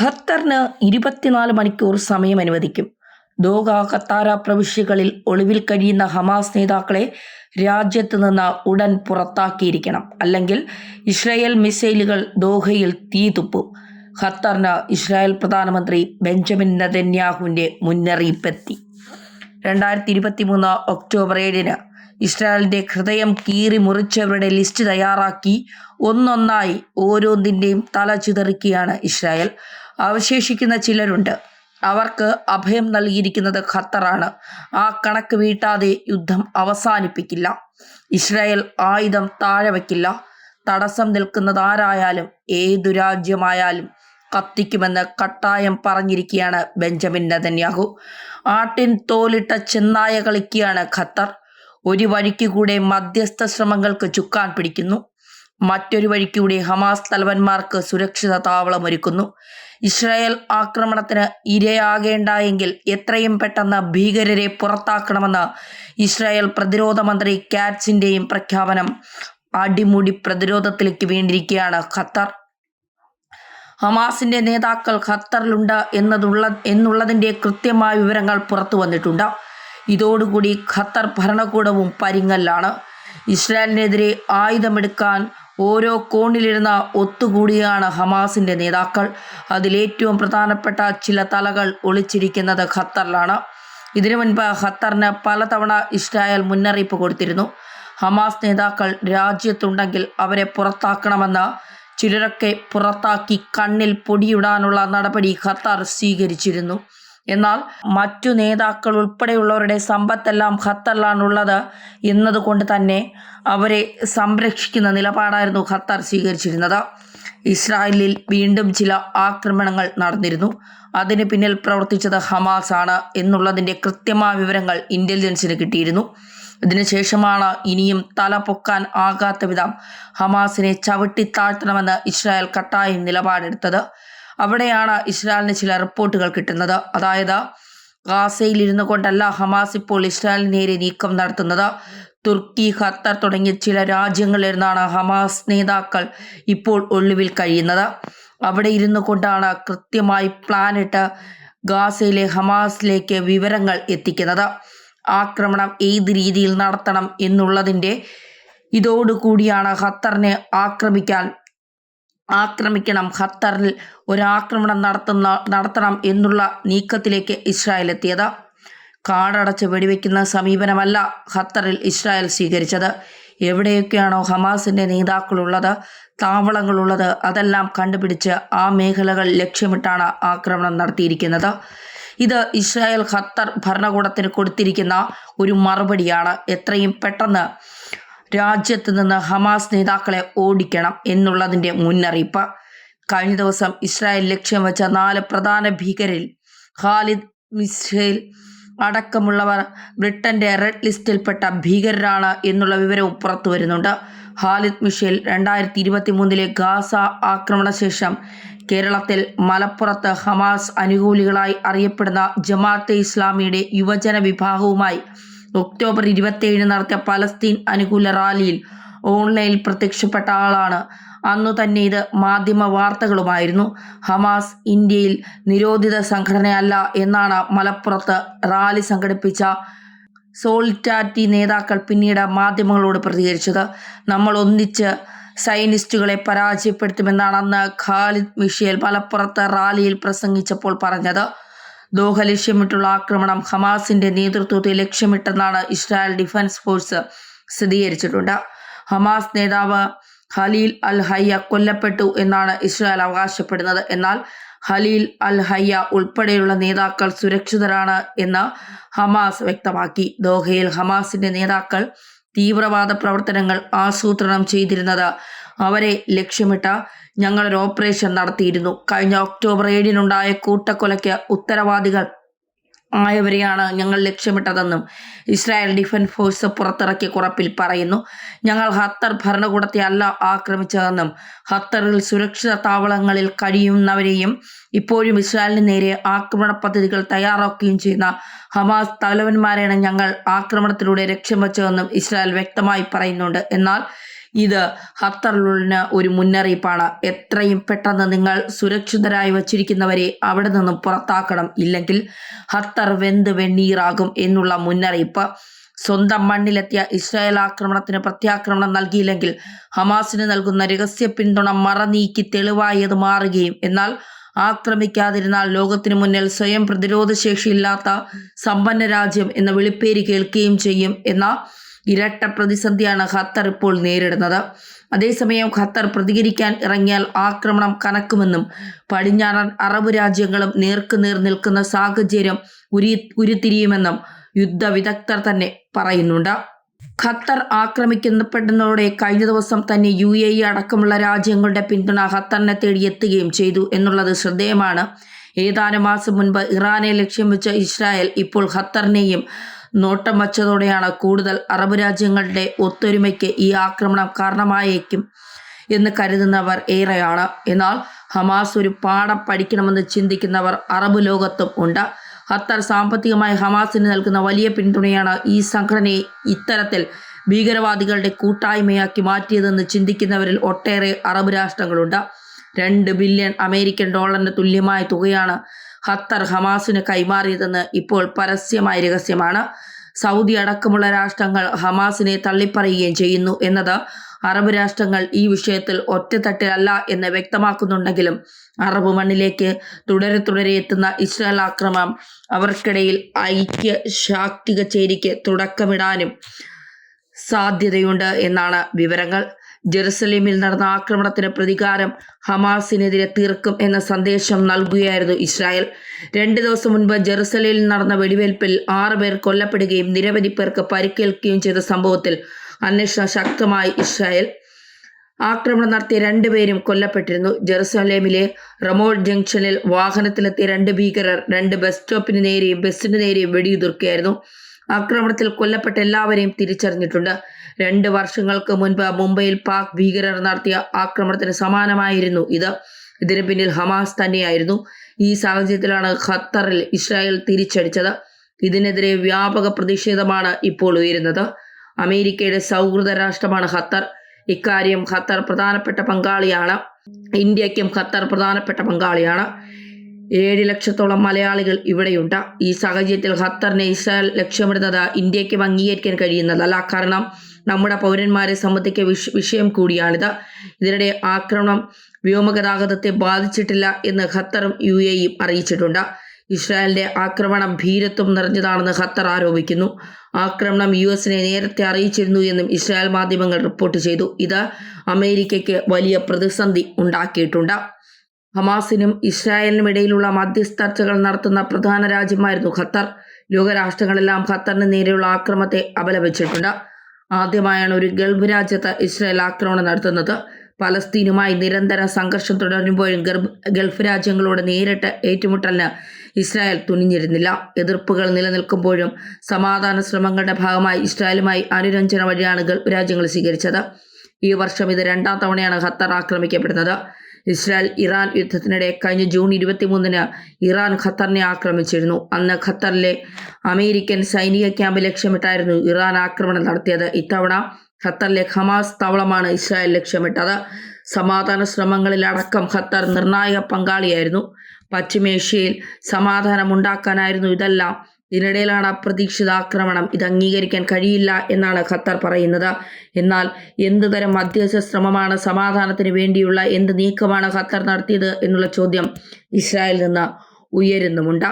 ഖത്തറിന് 24 മണിക്കൂർ സമയം അനുവദിക്കും. ദോഹ, ഖത്താര പ്രവിശ്യകളിൽ ഒളിവിൽ കഴിയുന്ന ഹമാസ് നേതാക്കളെ രാജ്യത്ത് നിന്ന് ഉടൻ പുറത്താക്കിയിരിക്കണം. അല്ലെങ്കിൽ ഇസ്രായേൽ മിസൈലുകൾ ദോഹയിൽ തീ തുപ്പും. ഖത്തറിന് ഇസ്രായേൽ പ്രധാനമന്ത്രി ബെഞ്ചമിൻ നെതന്യാഹുവിൻ്റെ മുന്നറിയിപ്പെത്തി. 2023 ഒക്ടോബർ 7 ഇസ്രായേലിൻ്റെ ഹൃദയം കീറി മുറിച്ചവരുടെ ലിസ്റ്റ് തയ്യാറാക്കി ഒന്നൊന്നായി ഓരോന്നിൻ്റെയും തല ചിതറിക്കുകയാണ് ഇസ്രായേൽ. അവശേഷിക്കുന്ന ചിലരുണ്ട്. അവർക്ക് അഭയം നൽകിയിരിക്കുന്നത് ഖത്തറാണ്. ആ കണക്ക് വീട്ടാതെ യുദ്ധം അവസാനിപ്പിക്കില്ല. ഇസ്രായേൽ ആയുധം താഴെ വയ്ക്കില്ല. തടസ്സം നിൽക്കുന്നത് ആരായാലും ഏതു രാജ്യമായാലും കത്തിക്കുമെന്ന് കട്ടായം പറഞ്ഞിരിക്കുകയാണ് ബെഞ്ചമിൻ നെതന്യാഹു. ആട്ടിൻ തോലിട്ട ചെന്നായ കളിക്കുകയാണ് ഖത്തർ. ഒരു വഴിക്ക് കൂടെ മധ്യസ്ഥ ശ്രമങ്ങൾക്ക് ചുക്കാൻ പിടിക്കുന്നു. മറ്റൊരു വഴിക്കൂടെ ഹമാസ് തലവന്മാർക്ക് സുരക്ഷിത താവളമൊരുക്കുന്നു. ഇസ്രായേൽ ആക്രമണത്തിന് ഇരയാകേണ്ട എങ്കിൽ എത്രയും പെട്ടെന്ന് ഭീകരരെ പുറത്താക്കണമെന്ന് ഇസ്രായേൽ പ്രതിരോധ മന്ത്രി കാറ്റ്സിൻ്റെയും പ്രഖ്യാപനം. അടിമുടി പ്രതിരോധത്തിലേക്ക് വീണ്ടിരിക്കുകയാണ് ഖത്തർ. ഹമാസിൻ്റെ നേതാക്കൾ ഖത്തറിലുണ്ട് എന്നുള്ളതിൻ്റെ കൃത്യമായ വിവരങ്ങൾ പുറത്തു വന്നിട്ടുണ്ട്. ഇതോടുകൂടി ഖത്തർ ഭരണകൂടവും പരിങ്ങലാണ്. ഇസ്രായേലിനെതിരെ ആയുധമെടുക്കാൻ ഓരോ കോണിലിരുന്ന ഒത്തുകൂടിയാണ് ഹമാസിൻ്റെ നേതാക്കൾ. അതിലേറ്റവും പ്രധാനപ്പെട്ട ചില തലകൾ ഒളിച്ചിരിക്കുന്നത് ഖത്തറിലാണ്. ഇതിനു മുൻപ് ഖത്തറിന് പലതവണ ഇസ്രായേൽ മുന്നറിയിപ്പ് കൊടുത്തിരുന്നു. ഹമാസ് നേതാക്കൾ രാജ്യത്തുണ്ടെങ്കിൽ അവരെ പുറത്താക്കണമെന്ന്. ചിലരൊക്കെ പുറത്താക്കി കണ്ണിൽ പൊടിയിടാനുള്ള നടപടി ഖത്തർ സ്വീകരിച്ചിരുന്നു. എന്നാൽ മറ്റു നേതാക്കൾ ഉൾപ്പെടെയുള്ളവരുടെ സമ്പത്തെല്ലാം ഖത്തറിലാണുള്ളത് എന്നതുകൊണ്ട് തന്നെ അവരെ സംരക്ഷിക്കുന്ന നിലപാടായിരുന്നു ഖത്തർ സ്വീകരിച്ചിരുന്നത്. ഇസ്രായേലിൽ വീണ്ടും ചില ആക്രമണങ്ങൾ നടന്നിരുന്നു. അതിന് പിന്നിൽ പ്രവർത്തിച്ചത് ഹമാസ് ആണ് എന്നുള്ളതിൻ്റെ കൃത്യമായ വിവരങ്ങൾ ഇൻ്റലിജൻസിന് കിട്ടിയിരുന്നു. ഇതിനുശേഷമാണ് ഇനിയും തല പൊക്കാൻ ആകാത്ത വിധം ഹമാസിനെ ചവിട്ടിത്താഴ്ത്തണമെന്ന് ഇസ്രായേൽ കട്ടായം നിലപാടെടുത്തത്. അവിടെയാണ് ഇസ്രായേലിന് ചില റിപ്പോർട്ടുകൾ കിട്ടുന്നത്. അതായത് ഗാസയിൽ ഇരുന്നു കൊണ്ടല്ല ഹമാസ് ഇപ്പോൾ ഇസ്രായേലിന് നേരെ നീക്കം നടത്തുന്നത്. തുർക്കി, ഖത്തർ തുടങ്ങിയ ചില രാജ്യങ്ങളിലിരുന്നാണ് ഹമാസ് നേതാക്കൾ ഇപ്പോൾ ഒളിവിൽ കഴിയുന്നത്. അവിടെ ഇരുന്നു കൊണ്ടാണ് കൃത്യമായി പ്ലാനിട്ട് ഗാസയിലെ ഹമാസിലേക്ക് വിവരങ്ങൾ എത്തിക്കുന്നത്. ആക്രമണം ഏത് രീതിയിൽ നടത്തണം എന്നുള്ളതിൻ്റെ ഇതോടുകൂടിയാണ് ഖത്തറിനെ ആക്രമിക്കണം, ഖത്തറിൽ ഒരാക്രമണം നടത്തണം എന്നുള്ള നീക്കത്തിലേക്ക് ഇസ്രായേൽ എത്തിയത്. കാടടച്ച് വെടിവെക്കുന്ന സമീപനമല്ല ഖത്തറിൽ ഇസ്രായേൽ സ്വീകരിച്ചത്. എവിടെയൊക്കെയാണോ ഹമാസിൻ്റെ നേതാക്കളുള്ളത്, താവളങ്ങളുള്ളത്, അതെല്ലാം കണ്ടുപിടിച്ച് ആ മേഖലകൾ ലക്ഷ്യമിട്ടാണ് ആക്രമണം നടത്തിയിരിക്കുന്നത്. ഇത് ഇസ്രായേൽ ഖത്തർ ഭരണകൂടത്തിന് കൊടുത്തിരിക്കുന്ന ഒരു മറുപടിയാണ്. എത്രയും പെട്ടെന്ന് രാജ്യത്ത് നിന്ന് ഹമാസ് നേതാക്കളെ ഓടിക്കണം എന്നുള്ളതിൻ്റെ മുന്നറിയിപ്പ്. കഴിഞ്ഞ ദിവസം ഇസ്രായേൽ ലക്ഷ്യം വെച്ച 4 പ്രധാന ഭീകരരിൽ ഖാലിദ് മിഷേൽ അടക്കമുള്ളവർ ബ്രിട്ടൻ്റെ റെഡ് ലിസ്റ്റിൽപ്പെട്ട ഭീകരരാണ് എന്നുള്ള വിവരവും പുറത്തു വരുന്നുണ്ട്. ഖാലിദ് മിഷേൽ 2023 ഗാസ ആക്രമണശേഷം കേരളത്തിൽ മലപ്പുറത്ത് ഹമാസ് അനുകൂലികളായി അറിയപ്പെടുന്ന ജമാഅത്തെ ഇസ്ലാമിയുടെ യുവജന വിഭാഗവുമായി ഒക്ടോബർ 27 നടത്തിയ പലസ്തീൻ അനുകൂല റാലിയിൽ ഓൺലൈനിൽ പ്രത്യക്ഷപ്പെട്ട ആളാണ്. അന്നു തന്നെ ഇത് മാധ്യമ വാർത്തകളുമായിരുന്നു. ഹമാസ് ഇന്ത്യയിൽ നിരോധിത സംഘടനയല്ല എന്നാണ് മലപ്പുറത്ത് റാലി സംഘടിപ്പിച്ച സോളിറ്റാറ്റി നേതാക്കൾ പിന്നീട് മാധ്യമങ്ങളോട് പ്രതികരിച്ചത്. നമ്മൾ ഒന്നിച്ച് സൈനിസ്റ്റുകളെ പരാജയപ്പെടുത്തുമെന്നാണ് അന്ന് ഖാലിദ് മിഷേൽ മലപ്പുറത്ത് റാലിയിൽ പ്രസംഗിച്ചപ്പോൾ പറഞ്ഞത്. ദോഹ ലക്ഷ്യമിട്ടുള്ള ആക്രമണം ഹമാസിൻ്റെ നേതൃത്വത്തെ ലക്ഷ്യമിട്ടെന്നാണ് ഇസ്രായേൽ ഡിഫൻസ് ഫോഴ്സ് സ്ഥിരീകരിച്ചിട്ടുണ്ട്. ഹമാസ് നേതാവ് ഖലീൽ അൽ ഹയ്യ കൊല്ലപ്പെട്ടു എന്നാണ് ഇസ്രായേൽ അവകാശപ്പെടുന്നത്. എന്നാൽ ഖലീൽ അൽ ഹയ്യ ഉൾപ്പെടെയുള്ള നേതാക്കൾ സുരക്ഷിതരാണ് എന്ന് ഹമാസ് വ്യക്തമാക്കി. ദോഹയിൽ ഹമാസിൻ്റെ നേതാക്കൾ തീവ്രവാദ പ്രവർത്തനങ്ങൾ ആസൂത്രണം ചെയ്തിരുന്നത് അവരെ ലക്ഷ്യമിട്ട് ഞങ്ങളൊരു ഓപ്പറേഷൻ നടത്തിയിരുന്നു. കഴിഞ്ഞ ഒക്ടോബർ 7 കൂട്ടക്കൊലയ്ക്ക് ഉത്തരവാദികൾ ആയവരെയാണ് ഞങ്ങൾ ലക്ഷ്യമിട്ടതെന്നും ഇസ്രായേൽ ഡിഫൻസ് ഫോഴ്സ് പുറത്തിറക്കിയ കുറിപ്പിൽ പറയുന്നു. ഞങ്ങൾ ഖത്തർ ഭരണകൂടത്തെ അല്ല ആക്രമിച്ചതെന്നും ഖത്തറിൽ സുരക്ഷിത താവളങ്ങളിൽ കഴിയുന്നവരെയും ഇപ്പോഴും ഇസ്രായേലിന് നേരെ ആക്രമണ പദ്ധതികൾ തയ്യാറാക്കുകയും ചെയ്യുന്ന ഹമാസ് തലവന്മാരെയാണ് ഞങ്ങൾ ആക്രമണത്തിലൂടെ ലക്ഷ്യം വെച്ചതെന്നും ഇസ്രായേൽ വ്യക്തമായി പറയുന്നുണ്ട്. എന്നാൽ ഇത് ഖത്തറിന് ഒരു മുന്നറിയിപ്പാണ്. എത്രയും പെട്ടെന്ന് നിങ്ങൾ സുരക്ഷിതരായി വച്ചിരിക്കുന്നവരെ അവിടെ നിന്നും പുറത്താക്കണം, ഇല്ലെങ്കിൽ ഖത്തർ വെന്ത് വെണ്ണീറാകും എന്നുള്ള മുന്നറിയിപ്പ്. സ്വന്തം മണ്ണിലെത്തിയ ഇസ്രായേൽ ആക്രമണത്തിന് പ്രത്യാക്രമണം നൽകിയില്ലെങ്കിൽ ഹമാസിന് നൽകുന്ന രഹസ്യ പിന്തുണ മറനീക്കി തെളിവായി അത് മാറുകയും, എന്നാൽ ആക്രമിക്കാതിരുന്നാൽ ലോകത്തിനു മുന്നിൽ സ്വയം പ്രതിരോധശേഷിയില്ലാത്ത സമ്പന്ന രാജ്യം എന്ന വിളിപ്പേര് കേൾക്കുകയും ചെയ്യും എന്ന ഇരട്ട പ്രതിസന്ധിയാണ് ഖത്തർ ഇപ്പോൾ നേരിടുന്നത്. അതേസമയം ഖത്തർ പ്രതികരിക്കാൻ ഇറങ്ങിയാൽ ആക്രമണം കനക്കുമെന്നും പടിഞ്ഞാറൻ അറബ് രാജ്യങ്ങളും നേർക്കുനേർ നിൽക്കുന്ന സാഹചര്യം ഉരുത്തിരിയുമെന്നും യുദ്ധ വിദഗ്ധർ തന്നെ പറയുന്നുണ്ട്. ഖത്തർ ആക്രമിക്കപ്പെടുന്നതോടെ കഴിഞ്ഞ ദിവസം തന്നെ UAE അടക്കമുള്ള രാജ്യങ്ങളുടെ പിന്തുണ ഖത്തറിനെ തേടി എത്തുകയും ചെയ്തു എന്നുള്ളത് ശ്രദ്ധേയമാണ്. ഏതാനും മാസം മുൻപ് ഇറാനെ ലക്ഷ്യം വെച്ച ഇസ്രായേൽ ഇപ്പോൾ ഖത്തറിനെയും നോട്ടം വച്ചതോടെയാണ് കൂടുതൽ അറബ് രാജ്യങ്ങളുടെ ഒത്തൊരുമയ്ക്ക് ഈ ആക്രമണം കാരണമായേക്കും എന്ന് കരുതുന്നവർ ഏറെയാണ്. എന്നാൽ ഹമാസ് ഒരു പാഠം പഠിക്കണമെന്ന് ചിന്തിക്കുന്നവർ അറബ് ലോകത്തും ഉണ്ട്. ഖത്തർ സാമ്പത്തികമായി ഹമാസിന് നൽകുന്ന വലിയ പിന്തുണയാണ് ഈ സംഘടനയെ ഇത്തരത്തിൽ ഭീകരവാദികളുടെ കൂട്ടായ്മയാക്കി മാറ്റിയതെന്ന് ചിന്തിക്കുന്നവരിൽ ഒട്ടേറെ അറബ് രാഷ്ട്രങ്ങളുണ്ട്. $2 ബില്യൺ അമേരിക്കൻ ഡോളറിന് തുല്യമായ തുകയാണ് ഖത്തർ ഹമാസിന് കൈമാറിയതെന്ന് ഇപ്പോൾ പരസ്യമായ രഹസ്യമാണ്. സൗദി അടക്കമുള്ള രാഷ്ട്രങ്ങൾ ഹമാസിനെ തള്ളിപ്പറയുകയും ചെയ്യുന്നു എന്നത് അറബ് രാഷ്ട്രങ്ങൾ ഈ വിഷയത്തിൽ ഒറ്റത്തട്ടിലല്ല എന്ന് വ്യക്തമാക്കുന്നുണ്ടെങ്കിലും അറബ് മണ്ണിലേക്ക് തുടരെ എത്തുന്ന ഇസ്രായേൽ ആക്രമണം അവർക്കിടയിൽ ഐക്യ ശാക്തിക ചേരിക്ക് തുടക്കമിടാനും സാധ്യതയുണ്ട് എന്നാണ് വിവരങ്ങൾ. ജെറുസലേമിൽ നടന്ന ആക്രമണത്തിന് പ്രതികാരം ഹമാസിനെതിരെ തീർക്കും എന്ന സന്ദേശം നൽകുകയായിരുന്നു ഇസ്രായേൽ. 2 ദിവസം മുൻപ് ജെറുസലേമിൽ നടന്ന വെടിവയ്പിൽ 6 പേർ കൊല്ലപ്പെടുകയും നിരവധി പേർക്ക് പരിക്കേൽക്കുകയും ചെയ്ത സംഭവത്തിൽ അന്വേഷണം ശക്തമായി. ഇസ്രായേൽ ആക്രമണം നടത്തിയ 2 പേരും കൊല്ലപ്പെട്ടിരുന്നു. ജെറുസലേമിലെ റമോട്ട് ജംഗ്ഷനിൽ വാഹനത്തിലെത്തിയ 2 ഭീകരർ 2 ബസ് സ്റ്റോപ്പിന് നേരെയും ബസ്സിന് നേരെയും വെടിയുതിർക്കുകയായിരുന്നു. ആക്രമണത്തിൽ കൊല്ലപ്പെട്ട എല്ലാവരെയും തിരിച്ചറിഞ്ഞിട്ടുണ്ട്. 2 വർഷങ്ങൾക്ക് മുൻപ് മുംബൈയിൽ പാക് ഭീകരർ നടത്തിയ ആക്രമണത്തിന് സമാനമായിരുന്നു ഇത്. ഇതിന് പിന്നിൽ ഹമാസ് തന്നെയായിരുന്നു. ഈ സാഹചര്യത്തിലാണ് ഖത്തറിൽ ഇസ്രായേൽ തിരിച്ചടിച്ചത്. ഇതിനെതിരെ വ്യാപക പ്രതിഷേധമാണ് ഇപ്പോൾ ഉയരുന്നത്. അമേരിക്കയുടെ സൗഹൃദ രാഷ്ട്രമാണ് ഖത്തർ. ഇക്കാര്യം ഖത്തർ പ്രധാനപ്പെട്ട പങ്കാളിയാണ്. ഇന്ത്യക്കും ഖത്തർ പ്രധാനപ്പെട്ട പങ്കാളിയാണ്. 7 ലക്ഷത്തോളം മലയാളികൾ ഇവിടെയുണ്ട്. ഈ സാഹചര്യത്തിൽ ഖത്തറിനെ ഇസ്രായേൽ ലക്ഷ്യമിടുന്നത് ഇന്ത്യക്കും അംഗീകരിക്കാൻ കഴിയുന്നതല്ല. കാരണം നമ്മുടെ പൗരന്മാരെ സംബന്ധിച്ച വിഷയം കൂടിയാണിത്. ഇതിനിടെ ആക്രമണം വ്യോമഗതാഗതത്തെ ബാധിച്ചിട്ടില്ല എന്ന് ഖത്തറും UAEയും അറിയിച്ചിട്ടുണ്ട്. ഇസ്രായേലിന്റെ ആക്രമണം ഭീരത്വം നിറഞ്ഞതാണെന്ന് ഖത്തർ ആരോപിക്കുന്നു. ആക്രമണം US-നെ നേരത്തെ അറിയിച്ചിരുന്നു എന്നും ഇസ്രായേൽ മാധ്യമങ്ങൾ റിപ്പോർട്ട് ചെയ്തു. ഇത് അമേരിക്കയ്ക്ക് വലിയ പ്രതിസന്ധി ഉണ്ടാക്കിയിട്ടുണ്ട്. ഹമാസിനും ഇസ്രായേലിനും ഇടയിലുള്ള മധ്യസ്ഥർച്ചകൾ നടത്തുന്ന പ്രധാന രാജ്യമായിരുന്നു ഖത്തർ. ലോകരാഷ്ട്രങ്ങളെല്ലാം ഖത്തറിന് നേരെയുള്ള ആക്രമണത്തെ അപലപിച്ചിട്ടുണ്ട്. ആദ്യമായാണ് ഒരു ഗൾഫ് രാജ്യത്ത് ഇസ്രായേൽ ആക്രമണം നടത്തുന്നത്. പലസ്തീനുമായി നിരന്തര സംഘർഷം തുടരുമ്പോഴും ഗൾഫ് രാജ്യങ്ങളോട് നേരിട്ട് ഏറ്റുമുട്ടലിന് ഇസ്രായേൽ തുനിഞ്ഞിരുന്നില്ല. എതിർപ്പുകൾ നിലനിൽക്കുമ്പോഴും സമാധാന ശ്രമങ്ങളുടെ ഭാഗമായി ഇസ്രായേലുമായി അനുരഞ്ജന വഴിയാണ് ഗൾഫ് രാജ്യങ്ങൾ സ്വീകരിച്ചത്. ഈ വർഷം ഇത് 2ാം തവണയാണ് ഖത്തർ ആക്രമിക്കപ്പെടുന്നത്. ഇസ്രായേൽ ഇറാൻ യുദ്ധത്തിനിടെ കഴിഞ്ഞ ജൂൺ 23-ന് ഇറാൻ ഖത്തറിനെ ആക്രമിച്ചിരുന്നു. അന്ന് ഖത്തറിലെ അമേരിക്കൻ സൈനിക ക്യാമ്പ് ലക്ഷ്യമിട്ടായിരുന്നു ഇറാൻ ആക്രമണം നടത്തിയത്. ഇത്തവണ ഖത്തറിലെ ഹമാസ് താവളമാണ് ഇസ്രായേൽ ലക്ഷ്യമിട്ടത്. സമാധാന ശ്രമങ്ങളിലടക്കം ഖത്തർ നിർണായക പങ്കാളിയായിരുന്നു. പശ്ചിമേഷ്യയിൽ സമാധാനമുണ്ടാക്കാനായിരുന്നു ഇതെല്ലാം. ഇതിനിടയിലാണ് അപ്രതീക്ഷിത ആക്രമണം. ഇത് അംഗീകരിക്കാൻ കഴിയില്ല എന്നാണ് ഖത്തർ പറയുന്നത്. എന്നാൽ എന്തുതരം മധ്യസ്ഥ ശ്രമമാണ്, സമാധാനത്തിന് വേണ്ടിയുള്ള എന്ത് നീക്കമാണ് ഖത്തർ നടത്തിയത് എന്നുള്ള ചോദ്യം ഇസ്രായേലിൽ നിന്ന് ഉയരുന്നുമുണ്ട്.